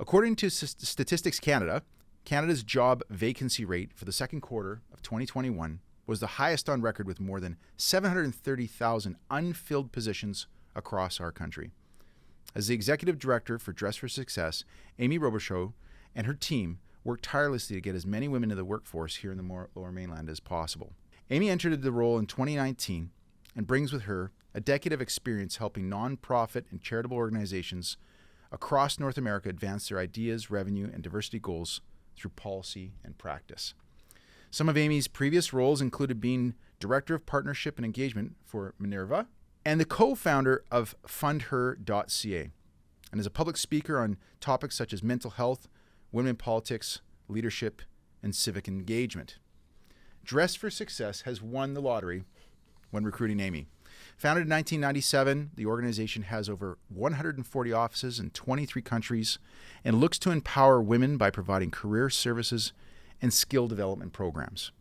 According to Statistics Canada, Canada's job vacancy rate for the second quarter of 2021 was the highest on record, with more than 730,000 unfilled positions across our country. As the executive director for Dress for Success, Amy Robichaud and her team worked tirelessly to get as many women into the workforce here in the Lower Mainland as possible. Amy entered the role in 2019 and brings with her a decade of experience helping nonprofit and charitable organizations across North America advance their ideas, revenue, and diversity goals through policy and practice. Some of Amy's previous roles included being Director of Partnership and Engagement for Minerva and the co-founder of fundher.ca, and is a public speaker on topics such as mental health, women in politics, leadership, and civic engagement. Dress for Success has won the lottery when recruiting Amy. Founded in 1997, the organization has over 140 offices in 23 countries and looks to empower women by providing career services and skill development programs.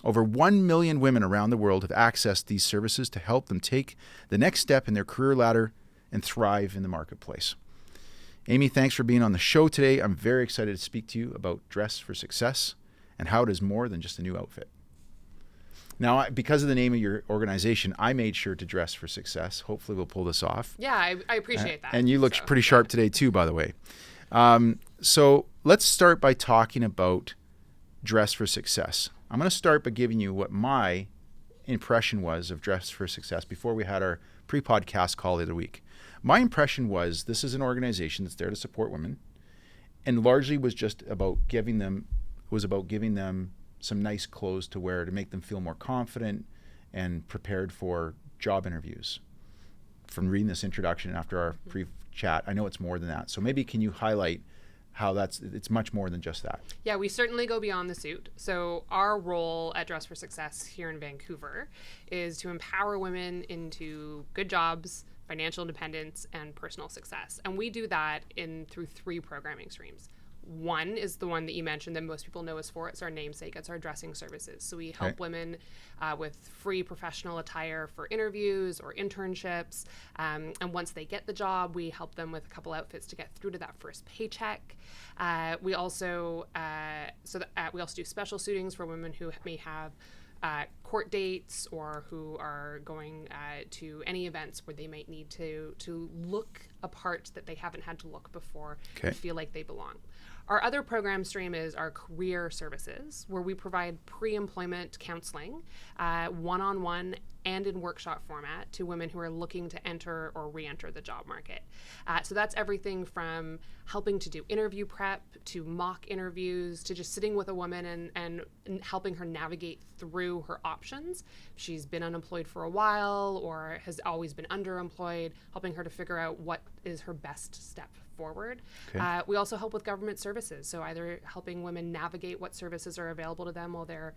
Over 1 million women around the world have accessed these services to help them take the next step in their career ladder and thrive in the marketplace. Amy, thanks for being on the show today. I'm very excited to speak to you about Dress for Success and how it is more than just a new outfit. Now, because of the name of your organization, I made sure to dress for success. Hopefully we'll pull this off. Yeah, I appreciate that. And you look pretty sharp today too, by the way. So let's start by talking about Dress for Success. I'm going to start by giving you what my impression was of Dress for Success before we had our pre-podcast call the other week. My impression was this is an organization that's there to support women, and largely was just about giving them some nice clothes to wear to make them feel more confident and prepared for job interviews. From reading this introduction after our pre-chat, I know it's more than that. So maybe can you highlight how it's much more than just that? Yeah, we certainly go beyond the suit. So our role at Dress for Success here in Vancouver is to empower women into good jobs, financial independence, and personal success. And we do that through 3 programming streams. One is the one that you mentioned that most people know us for. It's our namesake. It's our dressing services. So we help women with free professional attire for interviews or internships. And once they get the job, we help them with a couple outfits to get through to that first paycheck. We also do special suitings for women who may have court dates or who are going to any events where they might need to look a part that they haven't had to look before and feel like they belong. Our other program stream is our career services, where we provide pre-employment counseling, one-on-one and in workshop format to women who are looking to enter or re-enter the job market. So that's everything from helping to do interview prep, to mock interviews, to just sitting with a woman and helping her navigate through her options. She's been unemployed for a while or has always been underemployed, helping her to figure out what is her best step forward. We also help with government services, so either helping women navigate what services are available to them while they're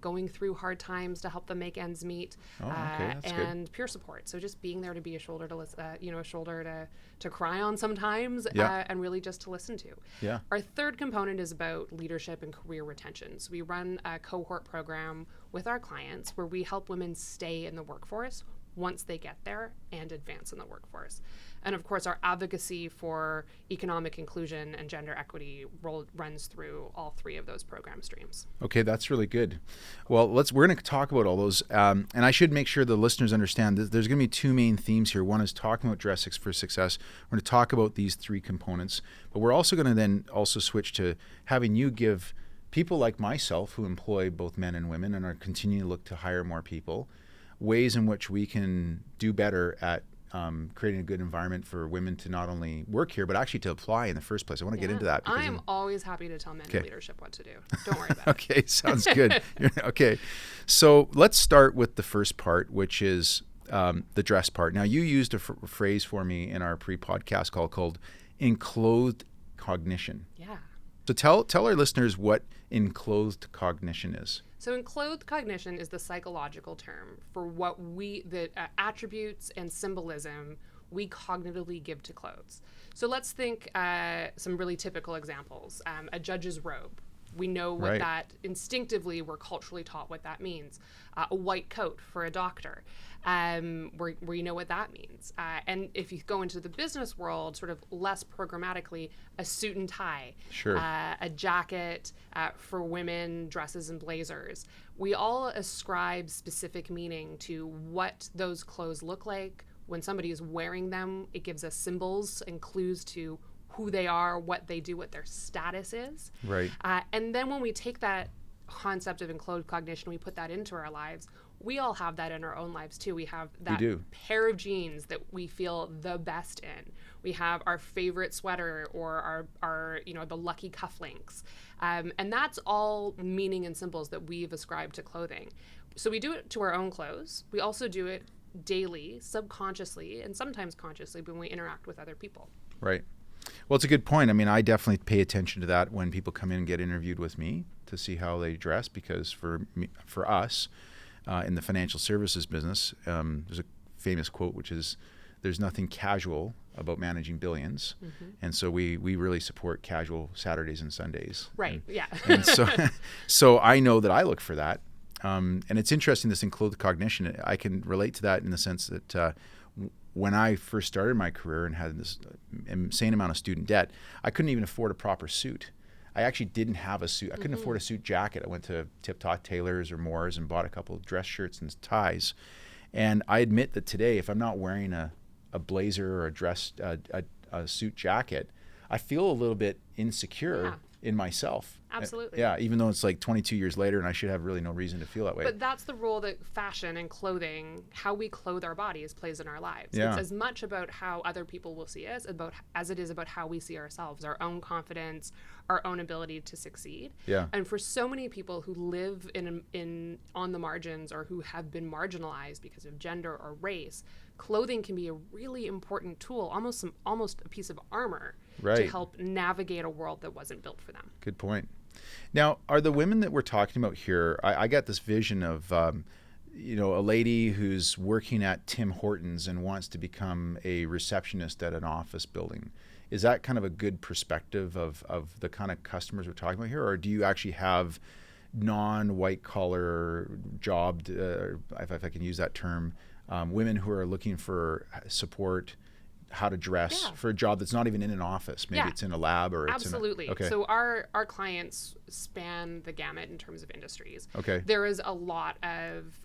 going through hard times to help them make ends meet, and peer support. So just being there to be a shoulder to listen, a shoulder to cry on sometimes, and really just to listen to. Yeah. Our third component is about leadership and career retention. So we run a cohort program with our clients where we help women stay in the workforce once they get there and advance in the workforce. And of course, our advocacy for economic inclusion and gender equity runs through all 3 of those program streams. Okay, that's really good. Well, we're going to talk about all those. And I should make sure the listeners understand that there's going to be 2 main themes here. One is talking about Dress for Success. We're going to talk about these 3 components, but we're also going to then also switch to having you give people like myself who employ both men and women and are continuing to look to hire more people, ways in which we can do better at creating a good environment for women to not only work here, but actually to apply in the first place. I want to get into that. I'm always happy to tell men in leadership what to do. Don't worry about it. Okay, sounds good. Okay, so let's start with the first part, which is the dress part. Now, you used a phrase for me in our pre-podcast call called enclothed cognition. Yeah. So tell our listeners what enclothed cognition is. So enclothed cognition is the psychological term for what the attributes and symbolism we cognitively give to clothes. So let's think some really typical examples. A judge's robe. We know what Right. that instinctively, we're culturally taught what that means. A white coat for a doctor, where you know what that means. And if you go into the business world, sort of less programmatically, a suit and tie, Sure. a jacket for women, dresses and blazers. We all ascribe specific meaning to what those clothes look like. When somebody is wearing them, it gives us symbols and clues to who they are, what they do, what their status is. Right. And then when we take that concept of enclosed cognition, we put that into our lives, we all have that in our own lives too. We have that pair of jeans that we feel the best in. We have our favorite sweater or our the lucky cufflinks. And that's all meaning and symbols that we've ascribed to clothing. So we do it to our own clothes. We also do it daily, subconsciously, and sometimes consciously when we interact with other people. Right. Well, it's a good point. I mean, I definitely pay attention to that when people come in and get interviewed with me to see how they dress, because for us in the financial services business, there's a famous quote which is, "There's nothing casual about managing billions," and so we really support casual Saturdays and Sundays. Right. And so I know that I look for that, and it's interesting, this enclosed cognition. I can relate to that in the sense that when I first started my career and had this insane amount of student debt, I couldn't even afford a proper suit. I actually didn't have a suit. I couldn't afford a suit jacket. I went to Tip Top Tailors or Moore's and bought a couple of dress shirts and ties. And I admit that today, if I'm not wearing a blazer or a suit jacket, I feel a little bit insecure in myself. Absolutely. Yeah, even though it's like 22 years later and I should have really no reason to feel that way. But that's the role that fashion and clothing, how we clothe our bodies, plays in our lives. Yeah. It's as much about how other people will see us as it is about how we see ourselves, our own confidence, our own ability to succeed. Yeah. And for so many people who live in on the margins or who have been marginalized because of gender or race, clothing can be a really important tool, almost a piece of armor to help navigate a world that wasn't built for them. Good point. Now, are the women that we're talking about here, I got this vision of, a lady who's working at Tim Hortons and wants to become a receptionist at an office building. Is that kind of a good perspective of the kind of customers we're talking about here? Or do you actually have non-white collar jobbed, if I can use that term, women who are looking for support, how to dress for a job that's not even in an office? Maybe it's in a lab or it's absolutely. Okay. So our clients span the gamut in terms of industries. Okay. There is a lot of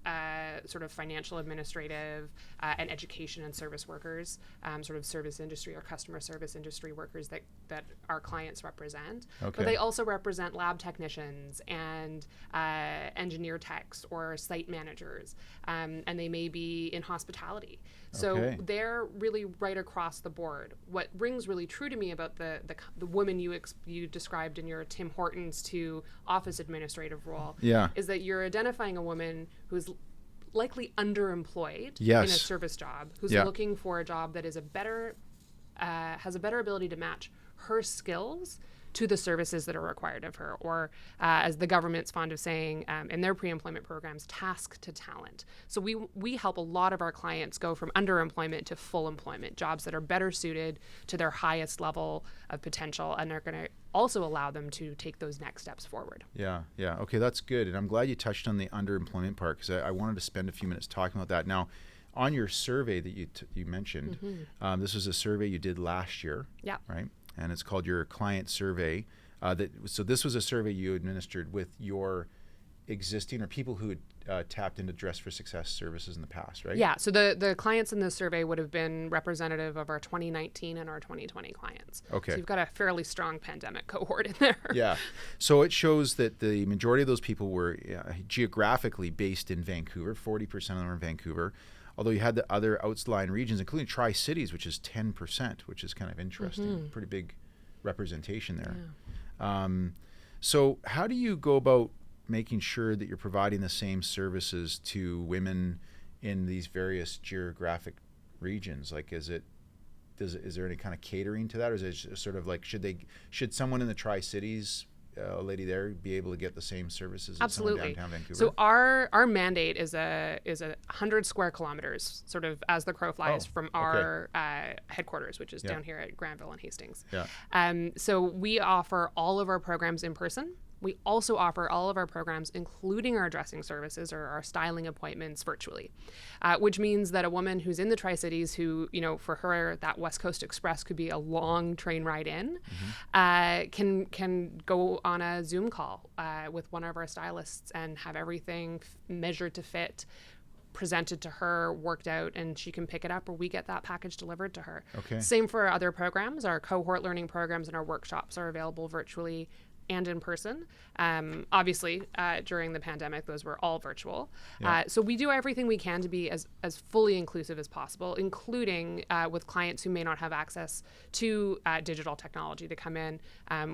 sort of financial, administrative, and education and service workers, sort of service industry or customer service industry workers that our clients represent. Okay. But they also represent lab technicians and engineer techs or site managers, and they may be in hospitality. So they're really right across the board. What rings really true to me about the woman you described in your Tim Hortons to office administrative role is that you're identifying a woman who's likely underemployed in a service job, who's looking for a job that is has a better ability to match her skills to the services that are required of her, or as the government's fond of saying in their pre-employment programs, task to talent. So we help a lot of our clients go from underemployment to full employment, jobs that are better suited to their highest level of potential, and are going to also allow them to take those next steps forward. Yeah. Okay, that's good. And I'm glad you touched on the underemployment part, because I wanted to spend a few minutes talking about that. Now, on your survey that you mentioned, this was a survey you did last year, right? And it's called your client survey. So this was a survey you administered with your existing or people who had tapped into Dress for Success services in the past, right? Yeah. So the clients in this survey would have been representative of our 2019 and our 2020 clients. Okay. So you've got a fairly strong pandemic cohort in there. Yeah. So it shows that the majority of those people were geographically based in Vancouver. 40% of them were in Vancouver. Although you had the other outlying regions, including Tri-Cities, which is 10%, which is kind of interesting. Pretty big representation there. Yeah. So how do you go about making sure that you're providing the same services to women in these various geographic regions? Like, is there any kind of catering to that, or is it sort of like should someone in the Tri-Cities, a lady there, be able to get the same services as someone downtown Vancouver? So our mandate is 100 square kilometers, sort of as the crow flies, from our headquarters, which is down here at Granville and Hastings. So we offer all of our programs in person. We also offer all of our programs, including our dressing services or our styling appointments, virtually, which means that a woman who's in the Tri-Cities who, for her, that West Coast Express could be a long train ride in, can go on a Zoom call with one of our stylists and have everything measured to fit, presented to her, worked out, and she can pick it up, or we get that package delivered to her. Okay. Same for our other programs. Our cohort learning programs and our workshops are available virtually and in person. Obviously, during the pandemic, those were all virtual. Yeah. So we do everything we can to be as fully inclusive as possible, including with clients who may not have access to digital technology to come in.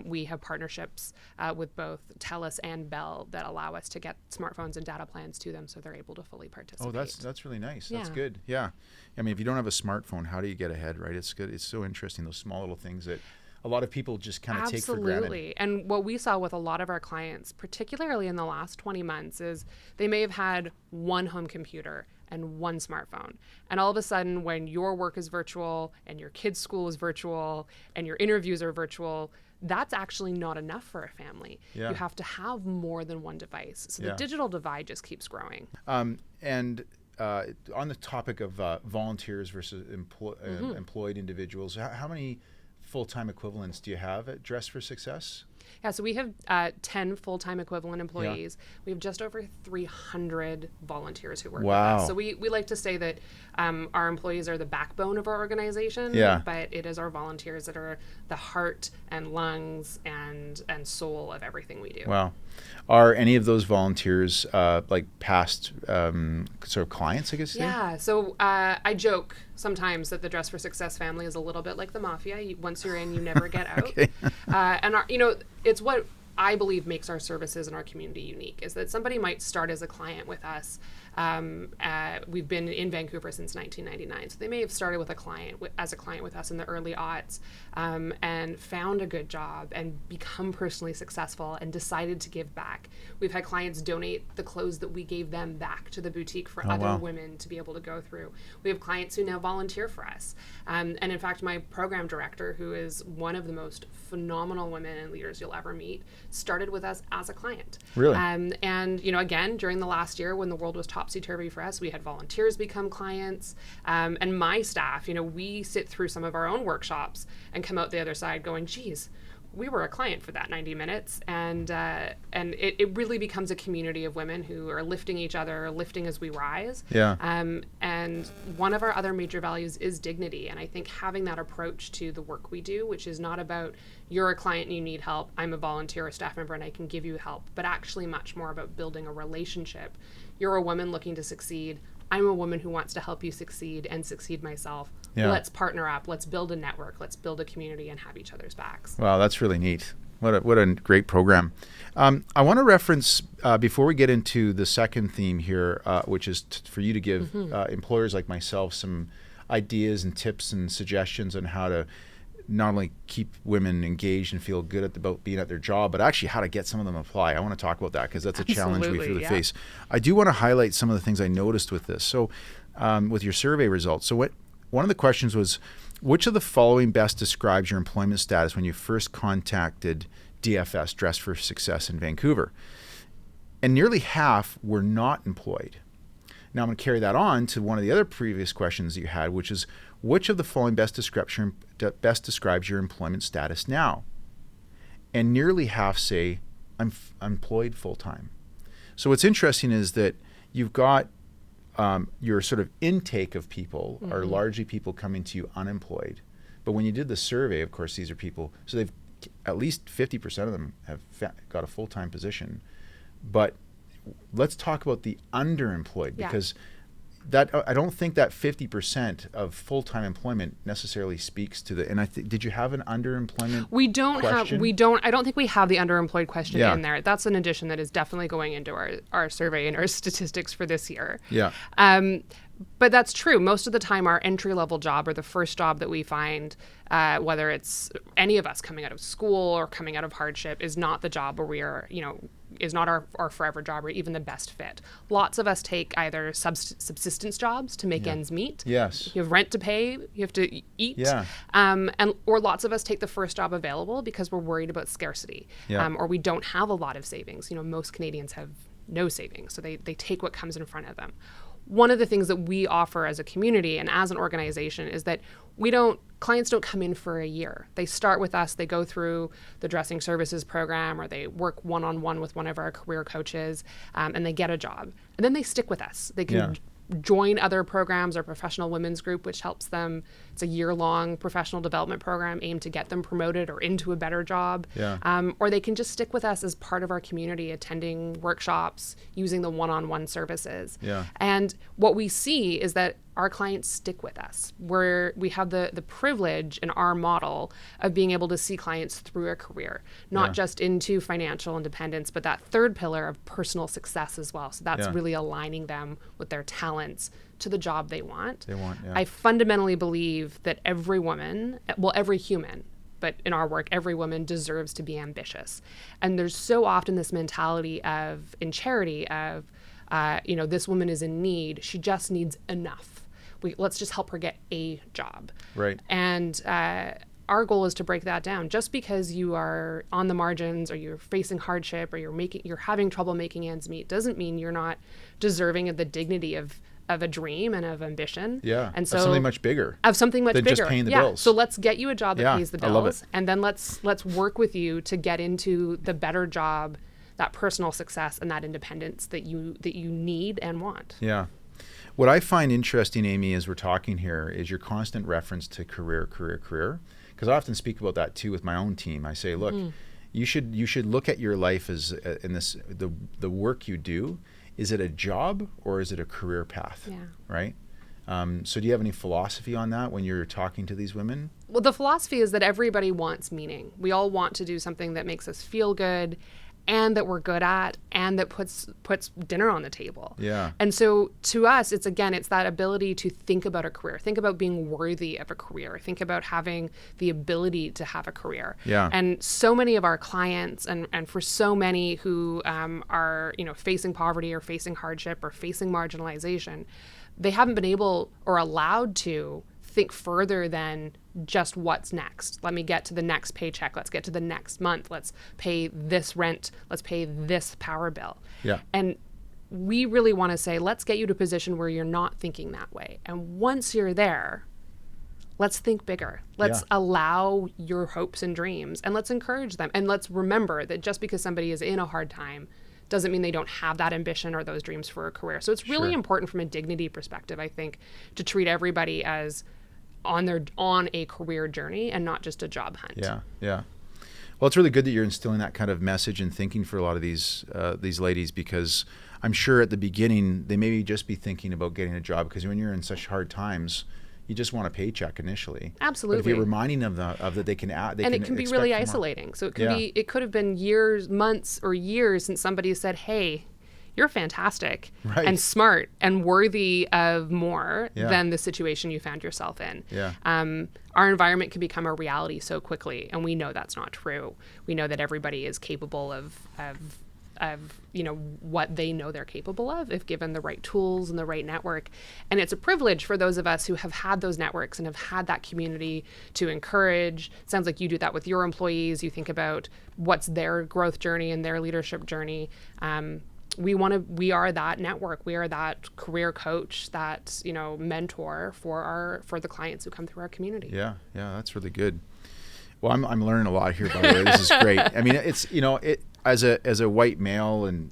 We have partnerships with both TELUS and Bell that allow us to get smartphones and data plans to them so they're able to fully participate. Oh, that's really nice. That's Yeah. good. Yeah. I mean, if you don't have a smartphone, how do you get ahead, right? It's good. It's so interesting, those small little things that a lot of people just kind of take for granted. Absolutely. And what we saw with a lot of our clients, particularly in the last 20 months, is they may have had one home computer and one smartphone. And all of a sudden, when your work is virtual and your kids' school is virtual and your interviews are virtual, that's actually not enough for a family. Yeah. You have to have more than one device. So Yeah. the digital divide just keeps growing. And on the topic of volunteers versus employed individuals, how many full-time equivalents do you have at Dress for Success? Yeah, so we have 10 full-time equivalent employees. Yeah. We have just over 300 volunteers who work with us. So we like to say that our employees are the backbone of our organization, but it is our volunteers that are the heart and lungs and soul of everything we do. Wow. Are any of those volunteers like past sort of clients, I guess? Yeah, so I joke sometimes that the Dress for Success family is a little bit like the mafia. Once you're in, you never get out. Okay. And it's what I believe makes our services and our community unique, is that somebody might start as a client with us. We've been in Vancouver since 1999, so they may have started with as a client with us in the early aughts, and found a good job and become personally successful and decided to give back. We've had clients donate the clothes that we gave them back to the boutique for other women to be able to go through. We have clients who now volunteer for us. And in fact, my program director, who is one of the most phenomenal women and leaders you'll ever meet, started with us as a client. Really? And again, during the last year when the world was topsy-turvy for us, we had volunteers become clients. And my staff, we sit through some of our own workshops and come out the other side going, geez, we were a client for that 90 minutes. And it really becomes a community of women who are lifting each other, lifting as we rise. Yeah. And one of our other major values is dignity. And I think having that approach to the work we do, which is not about you're a client and you need help, I'm a volunteer or staff member and I can give you help, but actually much more about building a relationship. You're a woman looking to succeed. I'm a woman who wants to help you succeed and succeed myself. Yeah. Let's partner up. Let's build a network. Let's build a community and have each other's backs. Wow, that's really neat. What a great program. I want to reference, before we get into the second theme here, which is for you to give employers like myself some ideas and tips and suggestions on how to not only keep women engaged and feel good about being at their job, but actually how to get some of them to apply. I want to talk about that because that's a challenge we feel to face. I do want to highlight some of the things I noticed with this. So with your survey results. So one of the questions was, which of the following best describes your employment status when you first contacted DFS, Dress for Success in Vancouver? And nearly half were not employed. Now I'm going to carry that on to one of the other previous questions that you had, which is, which of the following best describes your employment status now? And nearly half say, I'm employed full-time. So what's interesting is that you've got your sort of intake of people are largely people coming to you unemployed. But when you did the survey, of course, these are people, so they've at least 50% of them have got a full-time position. But let's talk about the underemployed, because that I don't think that 50% of full-time employment necessarily speaks to the. And did you have an underemployment? We don't question? I don't think we have the underemployed question in there. That's an addition that is definitely going into our survey and our statistics for this year. Yeah. But that's true. Most of the time, our entry-level job or the first job that we find, whether it's any of us coming out of school or coming out of hardship, is not the job where we are, is not our forever job or even the best fit. Lots of us take either subsistence jobs to make ends meet. Yes. You have rent to pay, you have to eat. Yeah. Or lots of us take the first job available because we're worried about scarcity. Yeah. Or we don't have a lot of savings. Most Canadians have no savings, so they take what comes in front of them. One of the things that we offer as a community and as an organization is that clients don't come in for a year. They start with us, they go through the dressing services program, or they work one-on-one with one of our career coaches, and they get a job. And then they stick with us. They can join other programs, or Professional Women's Group, which helps them. It's a year-long professional development program aimed to get them promoted or into a better job. Yeah. Or they can just stick with us as part of our community, attending workshops, using the one-on-one services. Yeah. And what we see is that our clients stick with us. We have the privilege in our model of being able to see clients through a career, not just into financial independence, but that third pillar of personal success as well. So that's really aligning them with their talents to the job they want. I fundamentally believe that every woman, every human, but in our work, every woman deserves to be ambitious. And there's so often this mentality in charity of, this woman is in need. She just needs enough. Let's just help her get a job. Right. And our goal is to break that down. Just because you are on the margins, or you're facing hardship, or you're having trouble making ends meet, doesn't mean you're not deserving of the dignity of a dream and of ambition. Yeah. And so of something much bigger. Of something much than bigger. just paying the bills. So let's get you a job that pays the bills. I love it. And then let's work with you to get into the better job, that personal success, and that independence that you need and want. Yeah. What I find interesting, Amy, as we're talking here, is your constant reference to career. Because I often speak about that too with my own team. I say, look, you should look at your life as the work you do. Is it a job or is it a career path? Yeah. Right. So do you have any philosophy on that when you're talking to these women? Well, the philosophy is that everybody wants meaning. We all want to do something that makes us feel good, and that we're good at, and that puts dinner on the table. Yeah. And so to us, it's that ability to think about a career, think about being worthy of a career, think about having the ability to have a career. Yeah. And so many of our clients, and for so many who are facing poverty or facing hardship or facing marginalization, they haven't been able or allowed to think further than just what's next. Let me get to the next paycheck. Let's get to the next month. Let's pay this rent. Let's pay this power bill. Yeah. And we really want to say, let's get you to a position where you're not thinking that way. And once you're there, let's think bigger. Let's allow your hopes and dreams, and let's encourage them. And let's remember that just because somebody is in a hard time doesn't mean they don't have that ambition or those dreams for a career. So it's really important from a dignity perspective, I think, to treat everybody as on a career journey and not just a job hunt. Yeah. Well, it's really good that you're instilling that kind of message and thinking for a lot of these ladies, because I'm sure at the beginning they may just be thinking about getting a job, because when you're in such hard times, you just want a paycheck initially. Absolutely. But if you're reminding them of that, they can it can be really isolating. So it could have been years, months, or years since somebody said, "Hey, you're fantastic and smart and worthy of more than the situation you found yourself in." Yeah. Our environment can become a reality so quickly, and we know that's not true. We know that everybody is capable of what they know they're capable of if given the right tools and the right network. And it's a privilege for those of us who have had those networks and have had that community to encourage. It sounds like you do that with your employees. You think about what's their growth journey and their leadership journey. We are that network. We are that career coach, that mentor for the clients who come through our community. Yeah, that's really good. Well, I'm learning a lot here, by the way. This is great. I mean, it's as a white male and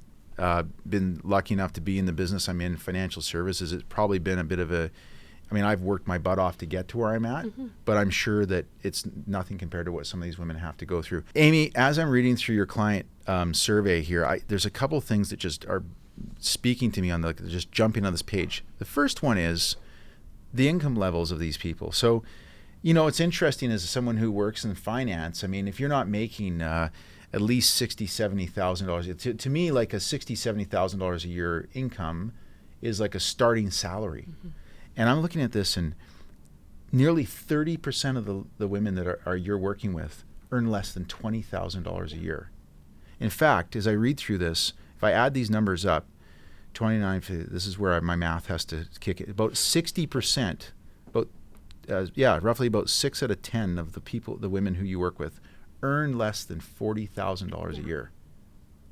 been lucky enough to be in the business I'm in, financial services. It's probably been a bit of I've worked my butt off to get to where I'm at, but I'm sure that it's nothing compared to what some of these women have to go through. Amy, as I'm reading through your client survey here, there's a couple things that just are speaking to me just jumping on this page. The first one is the income levels of these people. So, it's interesting as someone who works in finance. I mean, if you're not making at least $60,000, $70,000, to me, like a $60,000, $70,000 a year income is like a starting salary. And I'm looking at this, and nearly 30% of the women that are you're working with earn less than $20,000 a year. In fact, as I read through this, if I add these numbers up, 29, this is where my math has to kick it, about 60%, roughly about 6 out of 10 of the women who you work with earn less than $40,000 a year.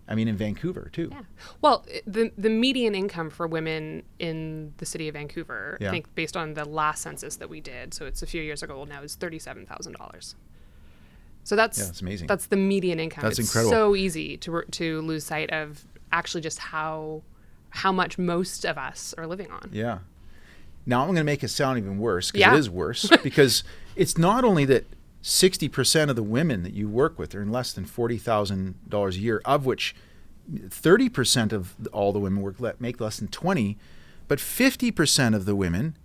I mean, in Vancouver too. Yeah. Well, the median income for women in the city of Vancouver, I think based on the last census that we did, so it's a few years ago now, is $37,000. So that's amazing. That's the median income. That's it's incredible. So easy to lose sight of actually just how much most of us are living on. Yeah. Now I'm going to make it sound even worse, because it is worse, because it's not only that 60% of the women that you work with earn less than $40,000 a year, of which 30% of all the women make less than 20, but 50% of the women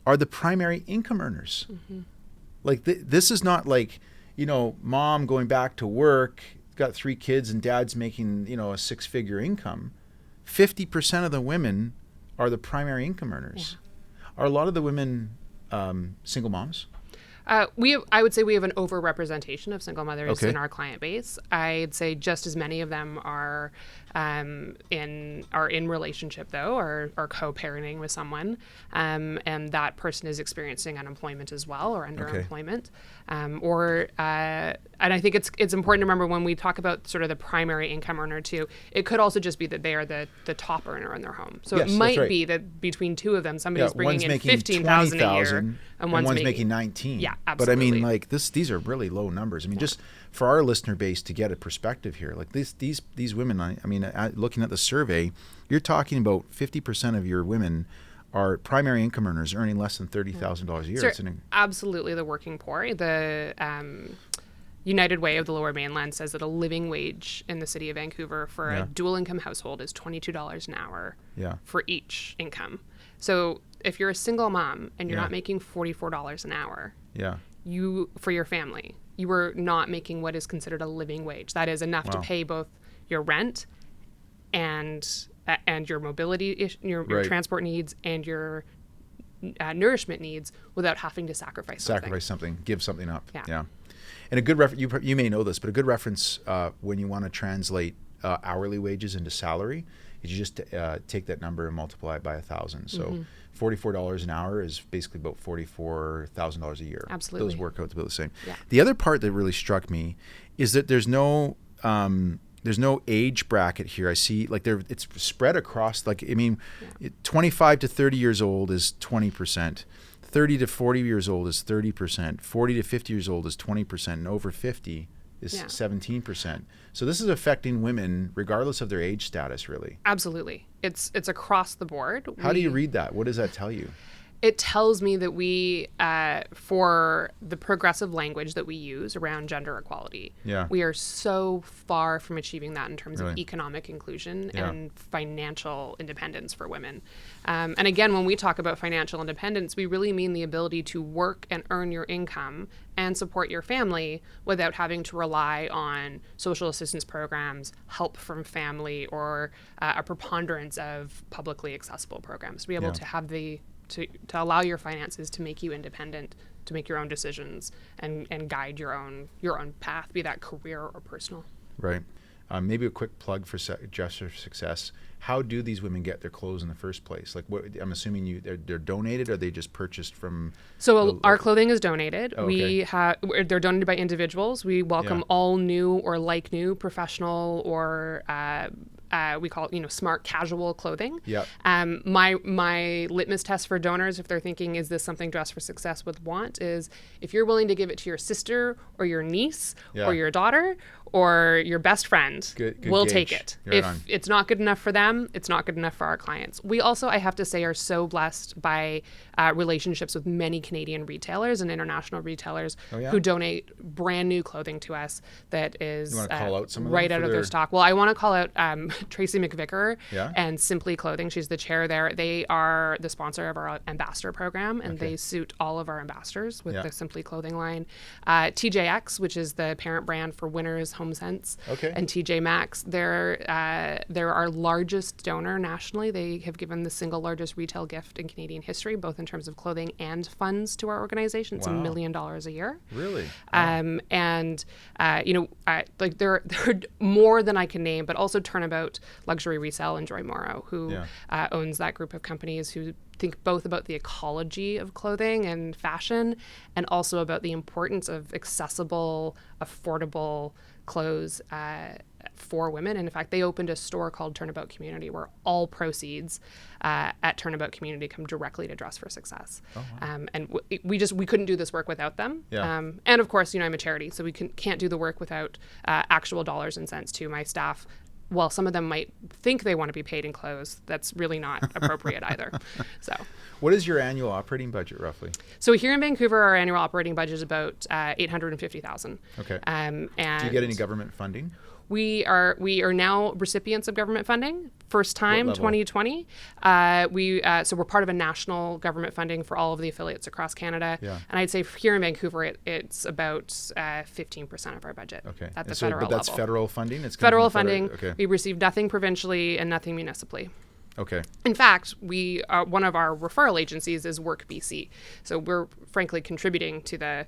are the primary income earners. Like this is not like, mom going back to work, got 3 kids, and dad's making, a 6-figure income. 50% of the women are the primary income earners. Are a lot of the women single moms? I would say we have an overrepresentation of single mothers in our client base. I'd say just as many of them are in relationship though, or co-parenting with someone, and that person is experiencing unemployment as well, or underemployment, and I think it's important to remember when we talk about sort of the primary income earner too, it could also just be that they are the top earner in their home. So it might be that between two of them, somebody's bringing in $15,000 a year, and one's making 19. Yeah, absolutely. But I mean, like these are really low numbers. I mean, just for our listener base to get a perspective here, like these women. I mean, looking at the survey, you're talking about 50% of your women are primary income earners earning less than $30,000 a year. So absolutely, the working poor. The United Way of the Lower Mainland says that a living wage in the city of Vancouver for a dual income household is $22 an hour for each income. So if you're a single mom and you're not making $44 an hour, for your family, you are not making what is considered a living wage. That is enough to pay both your rent and your mobility, your transport needs, and your nourishment needs without having to sacrifice something. Give something up. Yeah. And a good reference, you may know this, but a good reference when you want to translate hourly wages into salary is you just take that number and multiply it by 1,000. So $44 an hour is basically about $44,000 a year. Absolutely. Those work out to be the same. Yeah. The other part that really struck me is that there's no age bracket here. I see it's spread across, 25 to 30 years old is 20%. 30 to 40 years old is 30%. 40 to 50 years old is 20%. And over 50 is 17%. So this is affecting women regardless of their age status, really. Absolutely. It's across the board. How do you read that? What does that tell you? It tells me that we, for the progressive language that we use around gender equality, we are so far from achieving that in terms of economic inclusion and financial independence for women. And again, when we talk about financial independence, we really mean the ability to work and earn your income and support your family without having to rely on social assistance programs, help from family, or a preponderance of publicly accessible programs. To be able to have to allow your finances to make you independent, to make your own decisions, and guide your own path, be that career or personal. Right. Maybe a quick plug for Dress for Success. How do these women get their clothes in the first place? I'm assuming they're donated, or they just purchased from? So our clothing is donated. Oh, okay. They're donated by individuals. We welcome all new or new professional or we call it, smart casual clothing. Yeah. My litmus test for donors, if they're thinking, is this something Dress for Success would want, is if you're willing to give it to your sister or your niece or your daughter or your best friend, we'll take it. If it's not good enough for them, it's not good enough for our clients. We also, I have to say, are so blessed by relationships with many Canadian retailers and international retailers who donate brand new clothing to us that is you want to call out some of right out of their stock. Well, I want to call out Tracy McVicker Yeah. and Simply Clothing. She's the chair there. They are the sponsor of our ambassador program, and they suit all of our ambassadors with the Simply Clothing line. TJX, which is the parent brand for Winners, HomeSense, and TJ Maxx. They're our largest donor nationally. They have given the single largest retail gift in Canadian history, both in terms of clothing and funds to our organization. It's $1 million a year. Really? Like there are more than I can name, but also Turnabout Luxury Resale and Joy Morrow, who owns that group of companies who think both about the ecology of clothing and fashion and also about the importance of accessible, affordable clothes for women. And in fact, they opened a store called Turnabout Community where all proceeds at Turnabout Community come directly to Dress for Success. Oh, wow. And we couldn't do this work without them. Yeah. And of course, I'm a charity, so we can't do the work without actual dollars and cents to my staff. While some of them might think they want to be paid in clothes, that's really not appropriate either. So, what is your annual operating budget roughly? So here in Vancouver, our annual operating budget is about $850,000. Okay. And do you get any government funding? We are now recipients of government funding. First time, 2020. So we're part of a national government funding for all of the affiliates across Canada. Yeah. And I'd say here in Vancouver, it's about 15% of our budget. Okay. At the federal level. But that's federal funding? It's federal funding. Okay. We receive nothing provincially and nothing municipally. Okay. In fact, one of our referral agencies is Work BC. So we're frankly contributing to the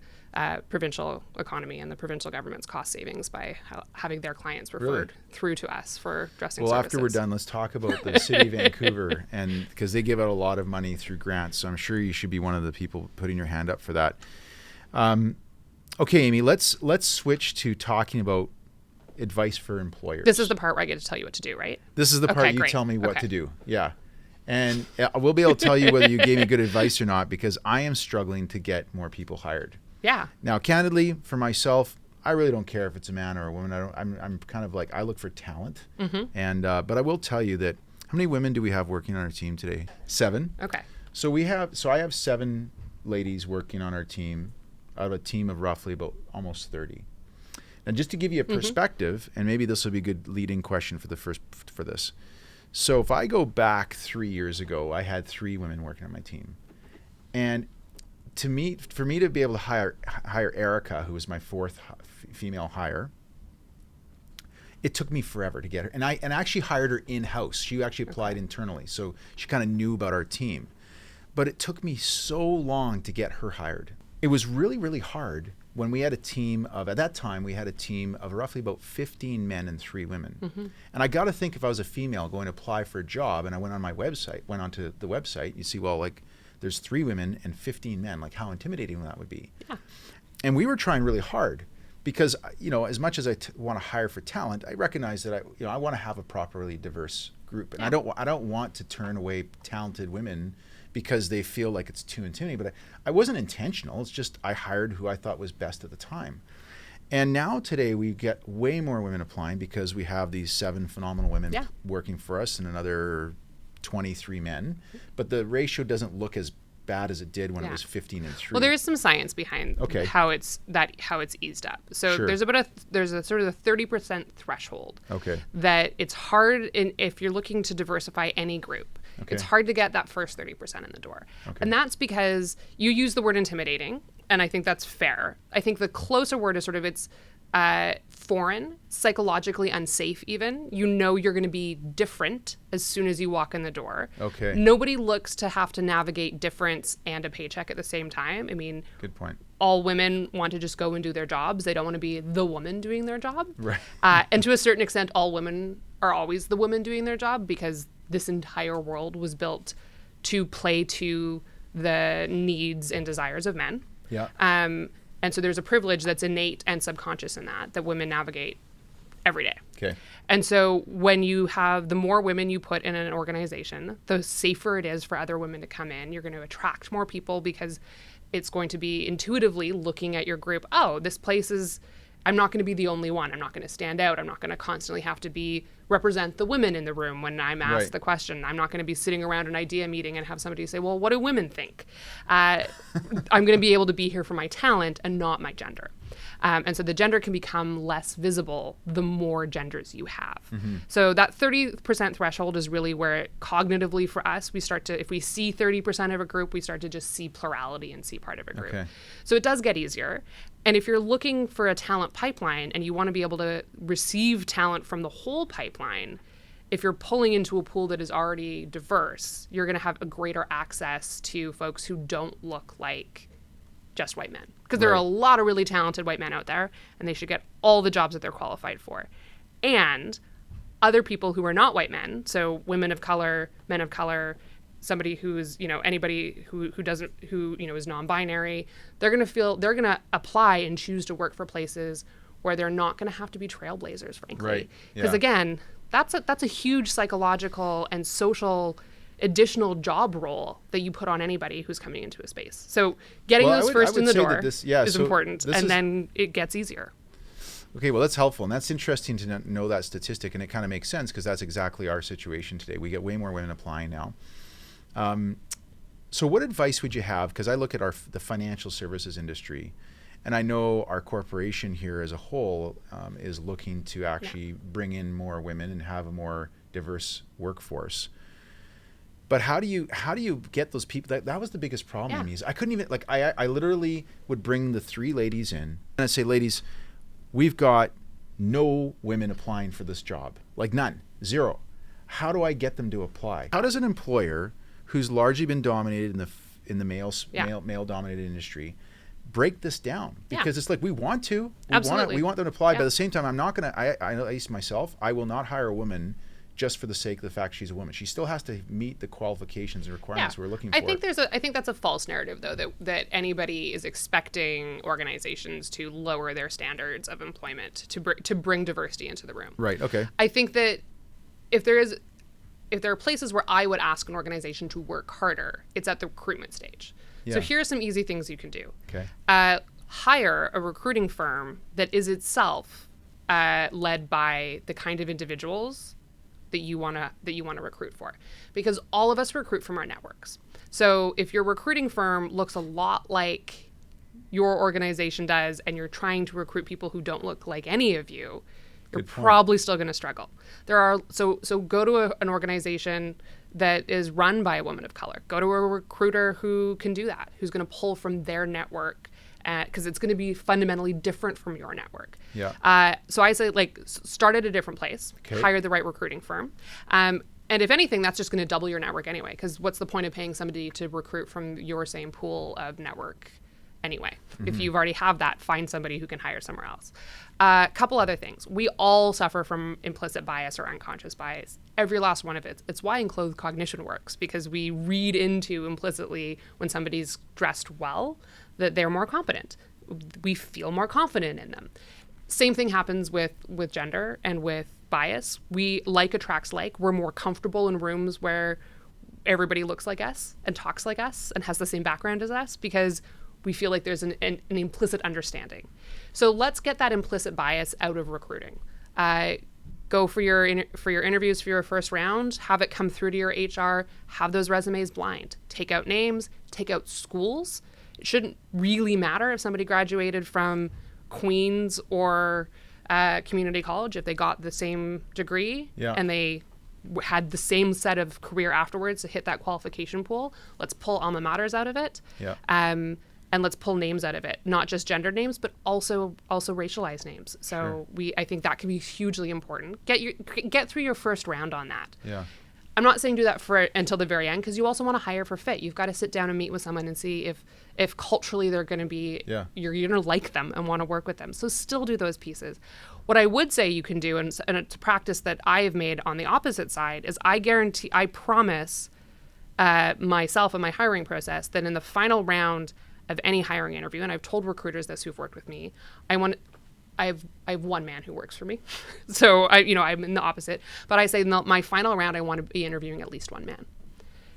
provincial economy and the provincial government's cost savings by having their clients referred through to us for dressing services. Well, after we're done, let's talk about the city of Vancouver, and because they give out a lot of money through grants, so I'm sure you should be one of the people putting your hand up for that. Okay, Amy, let's switch to talking about advice for employers. This is the part where I get to tell you what to do, right? This is the part you tell me what to do. Yeah. And we'll be able to tell you whether you gave me good advice or not, because I am struggling to get more people hired. Yeah. Now, candidly, for myself, I really don't care if it's a man or a woman. I'm kind of like, I look for talent. Mm-hmm. And but I will tell you that, how many women do we have working on our team today? 7. Okay. So I have 7 ladies working on our team out of a team of roughly about almost 30. Now, just to give you a perspective, and maybe this will be a good leading question for this. So if I go back 3 years ago, I had 3 women working on my team. And for me to be able to hire Erica, who was my 4th female hire, it took me forever to get her. And I actually hired her in-house. She actually applied internally, so she kind of knew about our team. But it took me so long to get her hired. It was really, really hard when we had a team of, at that time, we had a team of roughly about 15 men and 3 women. Mm-hmm. And I got to think, if I was a female going to apply for a job, and I went onto the website, you see, well, like, there's 3 women and 15 men, like how intimidating that would be. Yeah. And we were trying really hard because, as much as I want to hire for talent, I recognize that I want to have a properly diverse group. And I don't want to turn away talented women because they feel like it's too intimidating. But I wasn't intentional. It's just I hired who I thought was best at the time. And now today we get way more women applying because we have these 7 phenomenal women working for us and another 23 men. But the ratio doesn't look as bad as it did when it was 15 and 3. Well, there is some science behind how it's eased up. So there's a sort of a 30% threshold. Okay. That it's hard if you're looking to diversify any group. Okay. It's hard to get that first 30% in the door. Okay. And that's because you use the word intimidating, and I think that's fair. I think the closer word is sort of it's foreign, psychologically unsafe even. You're going to be different as soon as you walk in the door. Okay. Nobody looks to have to navigate difference and a paycheck at the same time. I mean, good point. All women want to just go and do their jobs. They don't want to be the woman doing their job. Right. And to a certain extent, all women are always the woman doing their job because this entire world was built to play to the needs and desires of men. Yeah. And so there's a privilege that's innate and subconscious in that women navigate every day. Okay. And so when you have the more women you put in an organization, the safer it is for other women to come in. You're going to attract more people because it's going to be intuitively looking at your group. Oh, this place is, I'm not going to be the only one. I'm not going to stand out. I'm not going to constantly have to represent the women in the room when I'm asked the question. I'm not going to be sitting around an idea meeting and have somebody say, well, what do women think? I'm going to be able to be here for my talent and not my gender. And so the gender can become less visible the more genders you have. So that 30% threshold is really where cognitively for us, we start to, if we see 30% of a group, we start to just see plurality and see part of a group. Okay. So it does get easier. And if you're looking for a talent pipeline and you want to be able to receive talent from the whole pipeline, if you're pulling into a pool that is already diverse, you're going to have a greater access to folks who don't look like just white men. Because there are a lot of really talented white men out there, and they should get all the jobs that they're qualified for. And other people who are not white men, so women of color, men of color, somebody who's, anybody who is non-binary, they're going to apply and choose to work for places where they're not going to have to be trailblazers, frankly. Right. Because again, that's a huge psychological and social additional job role that you put on anybody who's coming into a space. So getting those first in the door is important, and then it gets easier. Okay, well, that's helpful, and that's interesting to know that statistic, and it kind of makes sense because that's exactly our situation today. We get way more women applying now. So what advice would you have? Because I look at the financial services industry, and I know our corporation here as a whole is looking to actually bring in more women and have a more diverse workforce. But how do you get those people? That was the biggest problem to me. Is I couldn't even, I literally would bring the 3 ladies in and I'd say, ladies, we've got no women applying for this job. Like none, 0. How do I get them to apply? How does an employer who's largely been dominated in the male dominated industry break this down? Because it's like, we want to, we want them to apply, but at the same time, I'm not going to, I know, at least myself, I will not hire a woman just for the sake of the fact she's a woman. She still has to meet the qualifications and requirements we're looking for. I think that's a false narrative, though, that anybody is expecting organizations to lower their standards of employment to bring diversity into the room. Right. Okay. I think that if there are places where I would ask an organization to work harder, it's at the recruitment stage. Yeah. So here are some easy things you can do. Okay. Hire a recruiting firm that is itself led by the kind of individuals that you want to recruit for, because all of us recruit from our networks. So if your recruiting firm looks a lot like your organization does, and you're trying to recruit people who don't look like any of you, you're probably still going to struggle. So go to an organization that is run by a woman of color. Go to a recruiter who can do that, who's going to pull from their network, because it's going to be fundamentally different from your network. Yeah. So I say, start at a different place, hire the right recruiting firm. And if anything, that's just going to double your network anyway, because what's the point of paying somebody to recruit from your same pool of network anyway? If you've already have that, find somebody who can hire somewhere else. A couple other things. We all suffer from implicit bias or unconscious bias. Every last one of it. It's why enclosed cognition works, because we read into implicitly when somebody's dressed well that they're more competent. We feel more confident in them. Same thing happens with gender and with bias. We like attracts like. We're more comfortable in rooms where everybody looks like us and talks like us and has the same background as us, because we feel like there's an implicit understanding. So let's get that implicit bias out of recruiting. Go for your interviews for your first round, have it come through to your HR, have those resumes blind. Take out names, take out schools. It shouldn't really matter if somebody graduated from Queen's or community college, if they got the same degree and they had the same set of career afterwards to hit that qualification pool. Let's pull alma maters out of it. And let's pull names out of it, not just gendered names, but also racialized names. So I think that can be hugely important. Get through your first round on that. Yeah. I'm not saying do that until the very end, because you also want to hire for fit. You've got to sit down and meet with someone and see if culturally they're going to be, you're going to like them and want to work with them. So still do those pieces. What I would say you can do, and it's a practice that I have made on the opposite side, is I promise myself and my hiring process that in the final round of any hiring interview, and I've told recruiters this who've worked with me, I have one man who works for me. So I'm in the opposite, but I say in my final round, I want to be interviewing at least one man.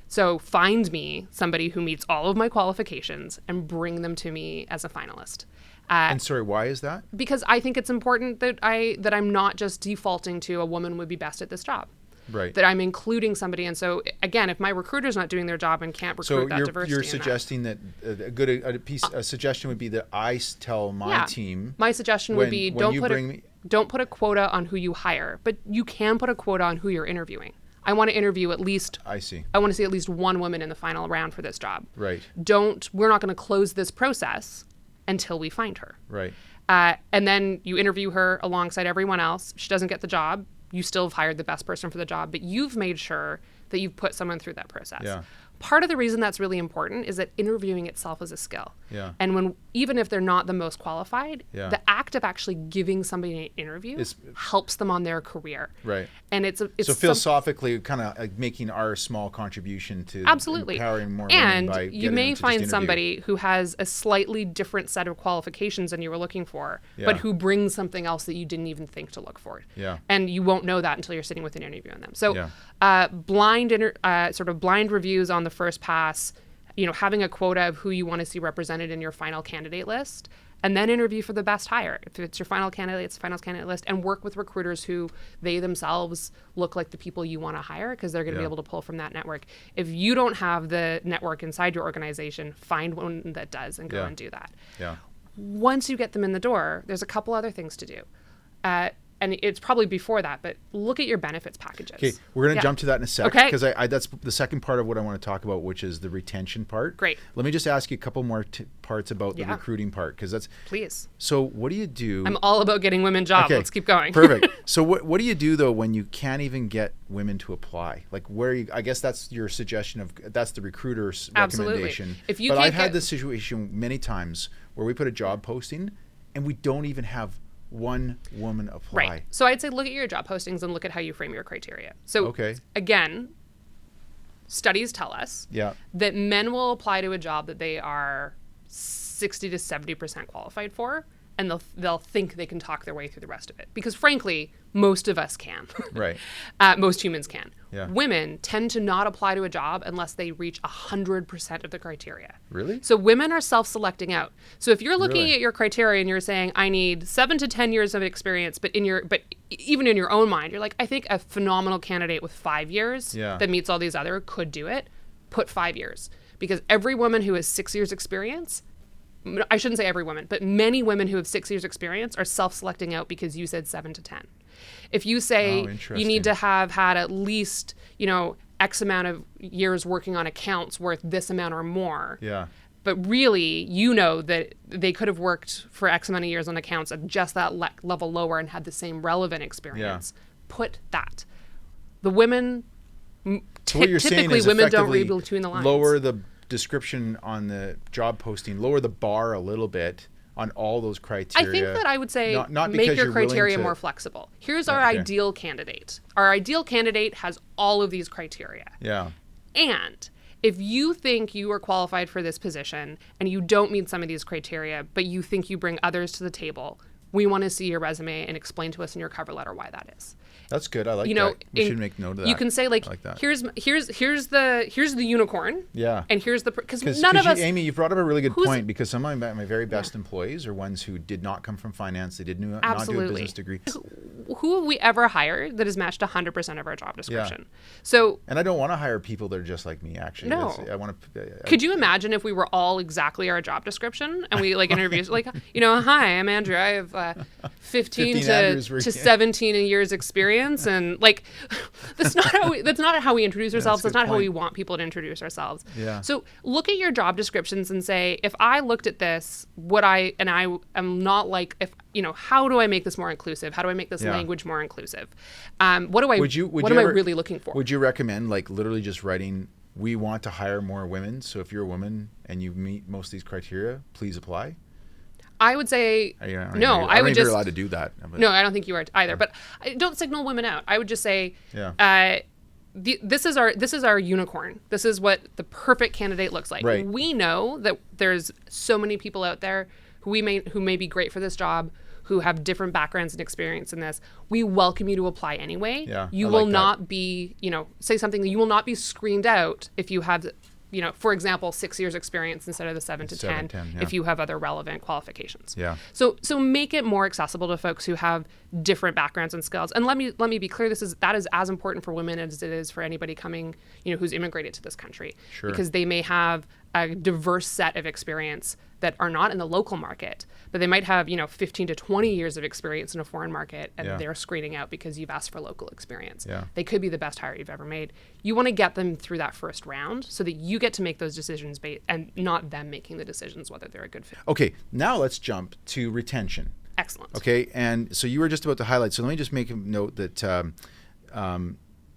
So find me somebody who meets all of my qualifications and bring them to me as a finalist. And sorry, why is that? Because I think it's important that I'm not just defaulting to a woman would be best at this job. Right. that I'm including somebody. And so again, if my recruiter's not doing their job and can't recruit that diversity, you're suggesting that a suggestion would be that I tell my team. My suggestion would be don't put a quota on who you hire, but you can put a quota on who you're interviewing. I want to interview at least. I see. I want to see at least one woman in the final round for this job. Right. We're not going to close this process until we find her. Right. And then you interview her alongside everyone else. She doesn't get the job. You still have hired the best person for the job, but you've made sure that you've put someone through that process. Yeah. Part of the reason that's really important is that interviewing itself is a skill. Yeah. And even if they're not the most qualified, Yeah. the act of actually giving somebody an interview helps them on their career. Right. And it's so philosophically, kind of like making our small contribution to empowering more women by you may find somebody who has a slightly different set of qualifications than you were looking for, but who brings something else that you didn't even think to look for. Yeah. And you won't know that until you're sitting with an interview on them. So blind reviews on the first pass, having a quota of who you want to see represented in your final candidate list, and then interview for the best hire. If it's your final candidate, it's the final candidate list, and work with recruiters who they themselves look like the people you want to hire because they're going to be able to pull from that network. If you don't have the network inside your organization, find one that does and go and do that. Yeah. Once you get them in the door, there's a couple other things to do. And it's probably before that, but look at your benefits packages. Okay, we're going to jump to that in a sec. Okay. Because that's the second part of what I want to talk about, which is the retention part. Great. Let me just ask you a couple more parts about the recruiting part, because that's... Please. So what do you do... I'm all about getting women jobs. Okay, let's keep going. Perfect. So what do you do, though, when you can't even get women to apply? Like I guess that's your suggestion of... That's the recruiter's recommendation. But I've had this situation many times where we put a job posting and we don't even have one woman apply. Right. So I'd say look at your job postings and look at how you frame your criteria. So again, studies tell us that men will apply to a job that they are 60 to 70% qualified for, and they'll think they can talk their way through the rest of it. Because frankly, most of us can. Right. Most humans can. Yeah. Women tend to not apply to a job unless they reach 100% of the criteria. Really? So women are self-selecting out. So if you're looking at your criteria and you're saying, I need 7 to 10 years of experience, but even in your own mind, you're like, I think a phenomenal candidate with 5 years that meets all these other could do it, put 5 years. Because every woman who has 6 years experience, I shouldn't say every woman, but many women who have 6 years experience are self-selecting out because you said 7 to 10. If you say you need to have had at least, X amount of years working on accounts worth this amount or more. Yeah. But really, that they could have worked for X amount of years on accounts at just that level lower and had the same relevant experience. Yeah. Put that. The women, typically women don't read between the lines. Lower the description on the job posting, lower the bar a little bit on all those criteria. I think that I would say not make your criteria more flexible. Here's our ideal candidate. Our ideal candidate has all of these criteria. Yeah. And if you think you are qualified for this position and you don't meet some of these criteria, but you think you bring others to the table, we want to see your resume and explain to us in your cover letter why that is. That's good. I like that. We should make note of that. You can say like here's the unicorn. Yeah. And here's because none of us. Amy, you brought up a really good point, because some of my very best employees are ones who did not come from finance. They did not do a business degree. Who have we ever hired that has matched 100% of our job description? So. And I don't want to hire people that are just like me. Actually, no. I want to. Could you imagine if we were all exactly our job description and we interviews hi, I'm Andrew. I have 15 to 17 years experience. And that's not how we introduce ourselves. That's not how we want people to introduce ourselves. Yeah. So look at your job descriptions and say, if I looked at this, I am not like, how do I make this more inclusive? How do I make this language more inclusive? What am I really looking for? Would you recommend literally just writing, we want to hire more women, so if you're a woman and you meet most of these criteria, please apply? I would say no. I would just. I don't think you're allowed to do that. No, I don't think you are either. But don't signal women out. I would just say, this is our unicorn. This is what the perfect candidate looks like. Right. We know that there's so many people out there who may be great for this job, who have different backgrounds and experience in this. We welcome you to apply anyway. Yeah, you will not be, say something. You will not be screened out if you have for example, 6 years experience instead of the 7 to 10 if you have other relevant qualifications. Yeah. So make it more accessible to folks who have different backgrounds and skills. And let me be clear, that is as important for women as it is for anybody coming, who's immigrated to this country. Sure. Because they may have a diverse set of experience that are not in the local market, but they might have, 15 to 20 years of experience in a foreign market, and they're screening out because you've asked for local experience. Yeah. They could be the best hire you've ever made. You want to get them through that first round so that you get to make those decisions and not them making the decisions whether they're a good fit. Okay, now let's jump to retention. Excellent. Okay, and so you were just about to highlight. So let me just make a note that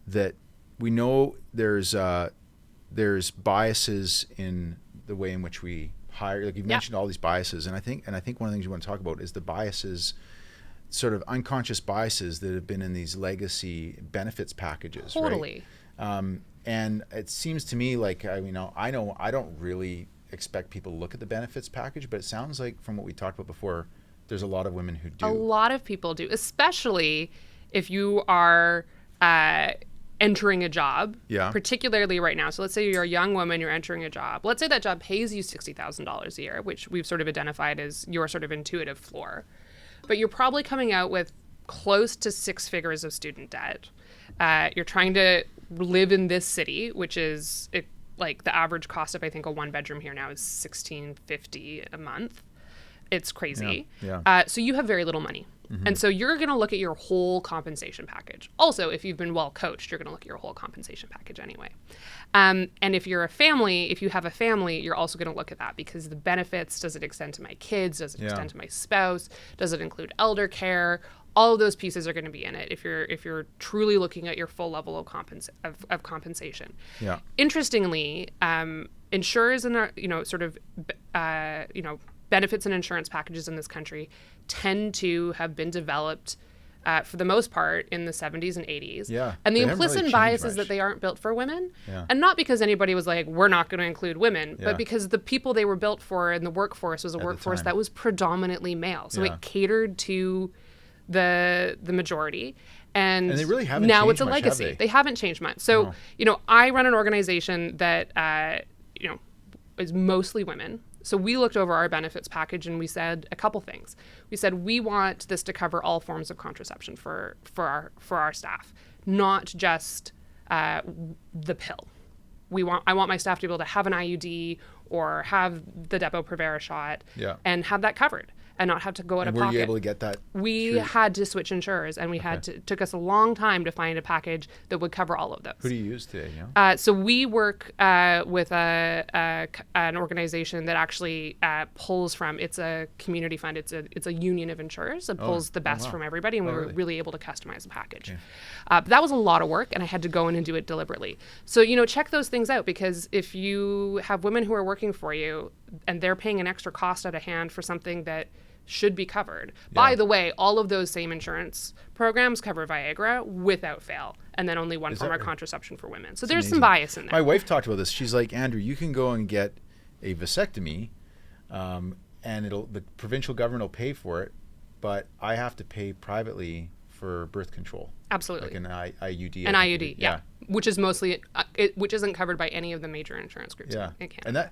that we know there's biases in the way in which we hire. Like you've mentioned all these biases, and I think one of the things you want to talk about is the biases, sort of unconscious biases that have been in these legacy benefits packages. Totally. Right? And it seems to me like I know I don't really expect people to look at the benefits package, but it sounds like from what we talked about before, there's a lot of women who do. A lot of people do, especially if you are entering a job, particularly right now. So let's say you're a young woman, you're entering a job. Let's say that job pays you $60,000 a year, which we've sort of identified as your sort of intuitive floor. But you're probably coming out with close to 6 figures of student debt. You're trying to live in this city, which is like the average cost of, I think, a 1-bedroom here now is $1,650 a month. It's crazy. So you have very little money. And so you're going to look at your whole compensation package. Also, if you've been well coached, you're going to look at your whole compensation package anyway. And if you have a family, you're also going to look at that because the benefits, does it extend to my kids? Does it extend to my spouse? Does it include elder care? All of those pieces are going to be in it if you're truly looking at your full level of compensation. Yeah. Interestingly, insurers and benefits and insurance packages in this country tend to have been developed for the most part in the 70s and 80s. Yeah, and the implicit bias is that they aren't built for women. And not because anybody was like, we're not going to include women, but because the people they were built for in the workforce was a workforce that was predominantly male. So it catered to the majority. And they really haven't now changed it's a much, legacy. have They haven't changed much. So, I run an organization that, is mostly women. So we looked over our benefits package and we said a couple things. We said we want this to cover all forms of contraception for our staff, not just the pill. I want my staff to be able to have an IUD or have the Depo-Provera shot and have that covered and not have to go out of pocket. Were you able to get that? We had to switch insurers, and it took us a long time to find a package that would cover all of those. Who do you use today? So we work with an organization that actually pulls from. It's a community fund. It's a union of insurers that pulls the best from everybody, and we were really able to customize the package. Okay. But that was a lot of work, and I had to go in and do it deliberately. So check those things out, because if you have women who are working for you and they're paying an extra cost out of hand for something that should be covered. By the way, all of those same insurance programs cover Viagra without fail, and then only one form of contraception for women. So there's some bias in there. My wife talked about this. She's like, Andrew, you can go and get a vasectomy, and the provincial government will pay for it, but I have to pay privately for birth control. Absolutely. Like an IUD. An IUD, yeah. Which is mostly, which isn't covered by any of the major insurance groups in Canada.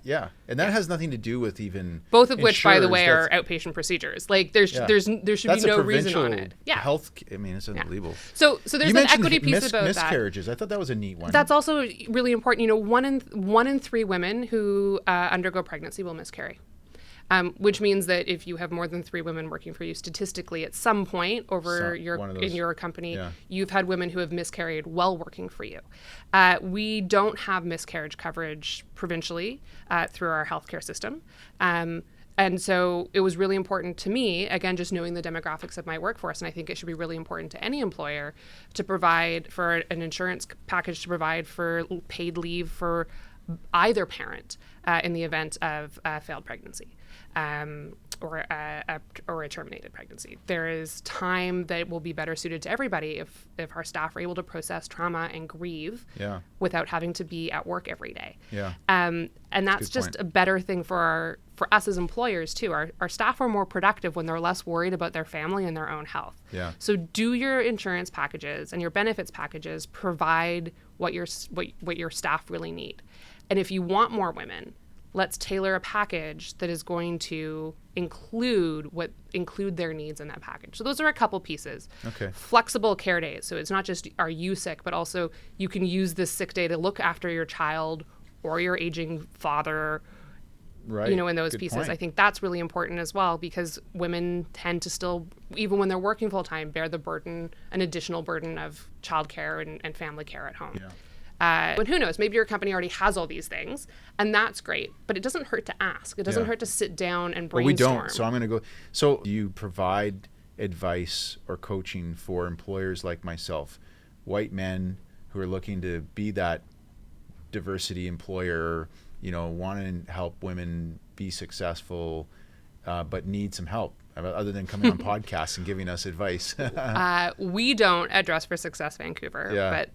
And that has nothing to do with even both of which, by the way, are outpatient procedures. Like there should be no reason on it. Yeah. Health. I mean, it's unbelievable. So there's an equity piece about miscarriages. I thought that was a neat one. That's also really important. One in 3 women who undergo pregnancy will miscarry. Which means that if you have more than 3 women working for you, statistically, at some point in your company, you've had women who have miscarried while working for you. We don't have miscarriage coverage provincially through our healthcare system. And so it was really important to me, again, just knowing the demographics of my workforce, and I think it should be really important to any employer to provide for an insurance package to provide for paid leave for either parent in the event of failed pregnancy. Or a terminated pregnancy. There is time that will be better suited to everybody if our staff are able to process trauma and grieve without having to be at work every day. And that's just a better thing for us as employers too. Our staff are more productive when they're less worried about their family and their own health. So do your insurance packages and your benefits packages provide what your staff really need. And if you want more women, let's tailor a package that is going to include their needs in that package. So those are a couple pieces. Okay. Flexible care days. So it's not just are you sick, but also you can use this sick day to look after your child or your aging father. Right. You know, in those Good pieces. point. I think that's really important as well, because women tend to still, even when they're working full time, bear the burden, an additional burden of childcare and family care at home. Yeah. But who knows? Maybe your company already has all these things, and that's great. But it doesn't hurt to ask. It doesn't hurt to sit down and brainstorm. But we don't. So I'm going to go. So do you provide advice or coaching for employers like myself, white men who are looking to be that diversity employer, you know, want to help women be successful, but need some help other than coming on podcasts and giving us advice? We don't at Dress for Success Vancouver, but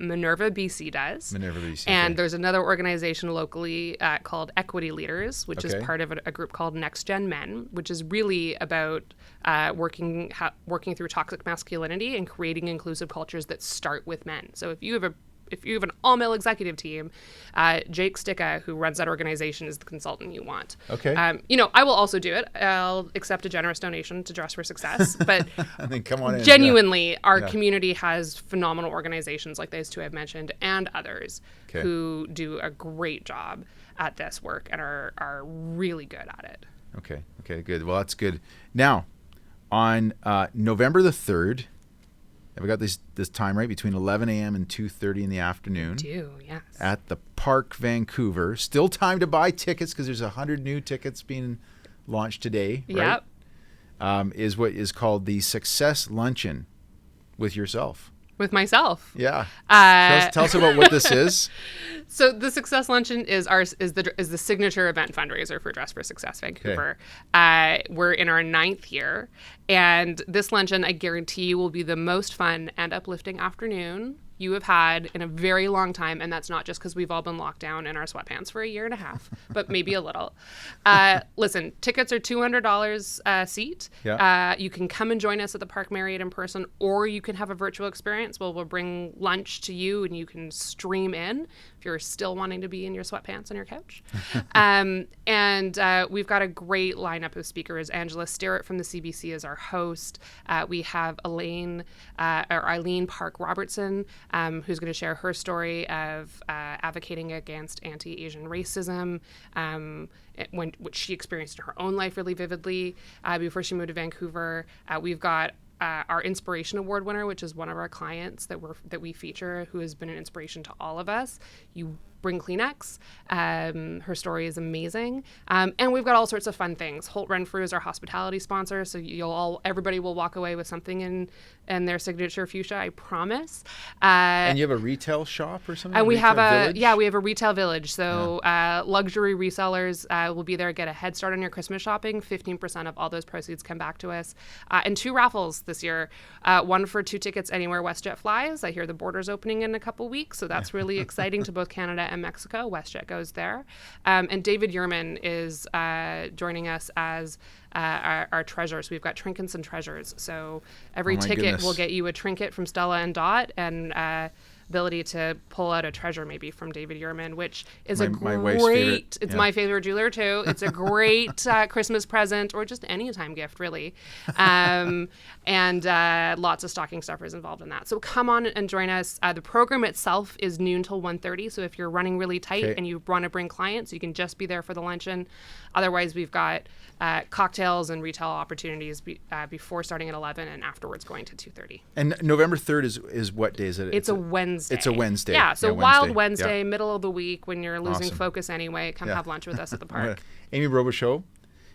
Minerva BC does. Minerva BC. And there's another organization locally called Equity Leaders, which is part of a group called Next Gen Men, which is really about working through toxic masculinity and creating inclusive cultures that start with men. So if you have an all-male executive team, Jake Sticka, who runs that organization, is the consultant you want. Okay. You know, I will also do it. I'll accept a generous donation to Dress for Success. But I think, come on in. Genuinely, our community has phenomenal organizations like those two I've mentioned and others who do a great job at this work and are really good at it. Okay, good. Well, that's good. Now, on November the 3rd, have we got this time right? Between 11 a.m. and 2:30 in the afternoon. We do, yes. At the Park, Vancouver. Still time to buy tickets because there's 100 new tickets being launched today, right? Yep. Is what is called the Success Luncheon with yourself. With myself. Yeah. Tell us about what this is. So the Success Luncheon is the signature event fundraiser for Dress for Success Vancouver. We're in our 9th year, and this luncheon, I guarantee you, will be the most fun and uplifting afternoon you have had in a very long time, and that's not just because we've all been locked down in our sweatpants for a year and a half, but maybe a little. Listen, tickets are $200 a seat. Yeah. You can come and join us at the Park Marriott in person, or you can have a virtual experience where we'll bring lunch to you and you can stream in if you're still wanting to be in your sweatpants on your couch. And we've got a great lineup of speakers. Angela Sterrett from the CBC is our host. We have Eileen Park Robertson, who's going to share her story of advocating against anti-Asian racism, which she experienced in her own life really vividly before she moved to Vancouver. We've got our Inspiration Award winner, which is one of our clients that we feature, who has been an inspiration to all of us. You bring Kleenex. Her story is amazing. And we've got all sorts of fun things. Holt Renfrew is our hospitality sponsor, so everybody will walk away with something in their signature fuchsia, I promise. And you have a retail shop or something? And we have a retail village. So luxury resellers will be there, get a head start on your Christmas shopping. 15% of all those proceeds come back to us. And 2 raffles this year. One for 2 tickets anywhere WestJet flies. I hear the border's opening in a couple weeks, so that's really exciting to both Canada and Mexico. WestJet goes there. And David Yurman is joining us as our treasures. We've got trinkets and treasures. So every ticket will get you a trinket from Stella and Dot, and ability to pull out a treasure maybe from David Yurman, which is my wife's favorite. It's my favorite jeweler too. It's a great Christmas present, or just anytime gift really. And lots of stocking stuffers involved in that. So come on and join us. The program itself is noon till 1:30. So if you're running really tight and you want to bring clients, you can just be there for the luncheon. Otherwise, we've got cocktails and retail opportunities before starting at 11 and afterwards going to 2:30. And November 3rd is what day is it? It's a Wednesday. It's a Wednesday. Yeah, so Wild Wednesday, middle of the week when you're losing focus anyway. Come have lunch with us at the park. Amy Robichaud,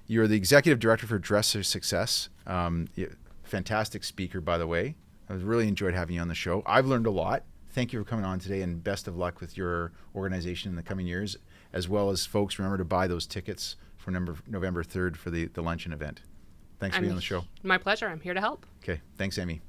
you're the Executive Director for Dress for Success. Fantastic speaker, by the way. I really enjoyed having you on the show. I've learned a lot. Thank you for coming on today, and best of luck with your organization in the coming years, as well as folks, remember to buy those tickets for November 3rd for the luncheon event. Thanks for being on the show. My pleasure. I'm here to help. Okay. Thanks, Amy.